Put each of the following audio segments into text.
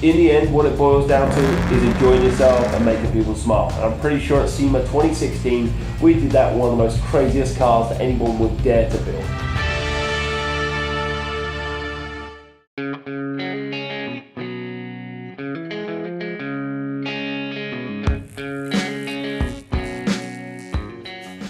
In the end, what it boils down to is enjoying yourself and making people smile. And I'm pretty sure at SEMA 2016, we did that one of the most craziest cars that anyone would dare to build.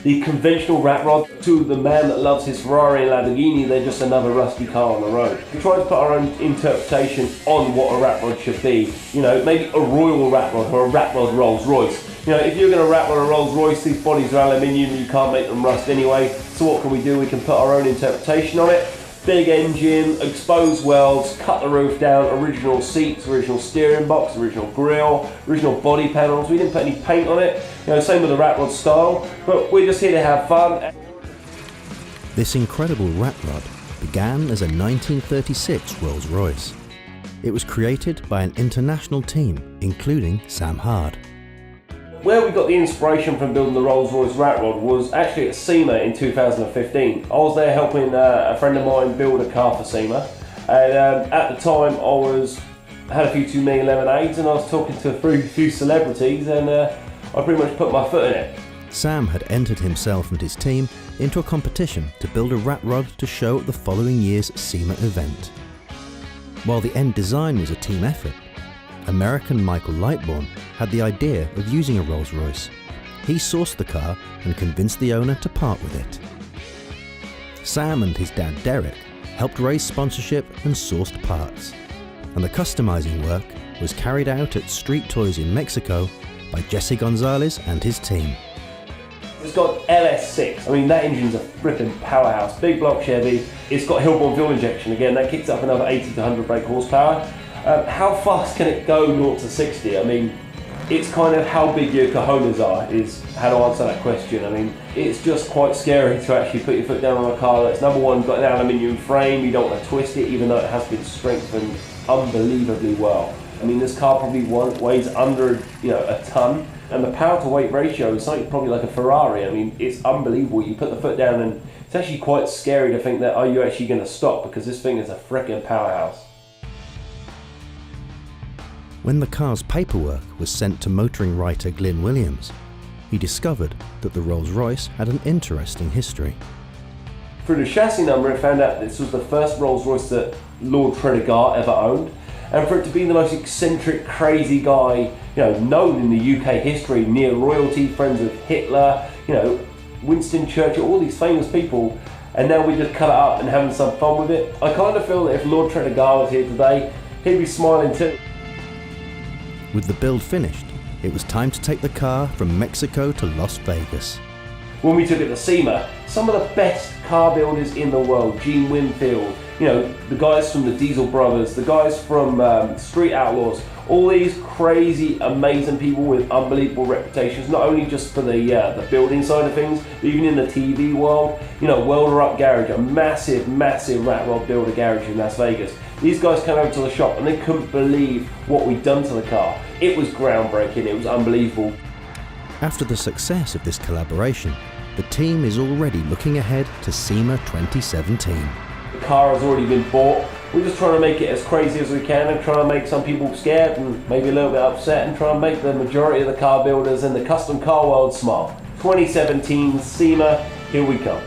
The conventional rat rod, to the man that loves his Ferrari and Lamborghini, they're just another rusty car on the road. We try to put our own interpretation on what a rat rod should be. You know, maybe a royal rat rod or a rat rod Rolls Royce. You know, if you're going to rat rod a Rolls Royce, these bodies are aluminium, you can't make them rust anyway. So what can we do? We can put our own interpretation on it. Big engine, exposed welds, cut the roof down, original seats, original steering box, original grille, original body panels. We didn't put any paint on it. You know, same with the rat rod style, but we're just here to have fun. This incredible rat rod began as a 1936 Rolls Royce. It was created by an international team, including Sam Hard. Where we got the inspiration from building the Rolls Royce rat rod was actually at SEMA in 2015. I was there helping a friend of mine build a car for SEMA, and at the time I had a few too many lemonades and I was talking to a few celebrities, and I pretty much put my foot in it. Sam had entered himself and his team into a competition to build a rat rod to show at the following year's SEMA event. While the end design was a team effort, American Michael Lightbourne had the idea of using a Rolls Royce. He sourced the car and convinced the owner to part with it. Sam and his dad Derek helped raise sponsorship and sourced parts, and the customizing work was carried out at Street Toys in Mexico by Jesse Gonzalez and his team. It's got LS6. I mean, that engine's a flipping powerhouse. Big block Chevy. It's got Hillborn fuel injection. Again, that kicks up another 80 to 100 brake horsepower. How fast can it go 0 to 60? I mean, it's kind of how big your cojones are, is how to answer that question. I mean, it's just quite scary to actually put your foot down on a car that's, number one, got an aluminium frame. You don't want to twist it, even though it has been strengthened unbelievably well. I mean, this car probably weighs under, a ton, and the power to weight ratio is something probably like a Ferrari. I mean, it's unbelievable. You put the foot down and it's actually quite scary to think that, are you actually going to stop? Because this thing is a frickin' powerhouse. When the car's paperwork was sent to motoring writer Glyn Williams, he discovered that the Rolls-Royce had an interesting history. Through the chassis number, it found out this was the first Rolls-Royce that Lord Treddegar ever owned, and for it to be the most eccentric, crazy guy, known in the UK history, near royalty, friends with Hitler, Winston Churchill, all these famous people, and now we just cut it up and having some fun with it. I kind of feel that if Lord Treddegar was here today, he'd be smiling too. With the build finished, it was time to take the car from Mexico to Las Vegas. When we took it to SEMA, some of the best car builders in the world, Gene Winfield, the guys from the Diesel Brothers, the guys from Street Outlaws, all these crazy, amazing people with unbelievable reputations, not only just for the building side of things, but even in the TV world. Welder Up Garage, a massive, massive rat rod builder garage in Las Vegas. These guys came over to the shop and they couldn't believe what we'd done to the car. It was groundbreaking, it was unbelievable. After the success of this collaboration, the team is already looking ahead to SEMA 2017. The car has already been bought. We're just trying to make it as crazy as we can and trying to make some people scared and maybe a little bit upset, and try and make the majority of the car builders in the custom car world smile. 2017 SEMA, here we come.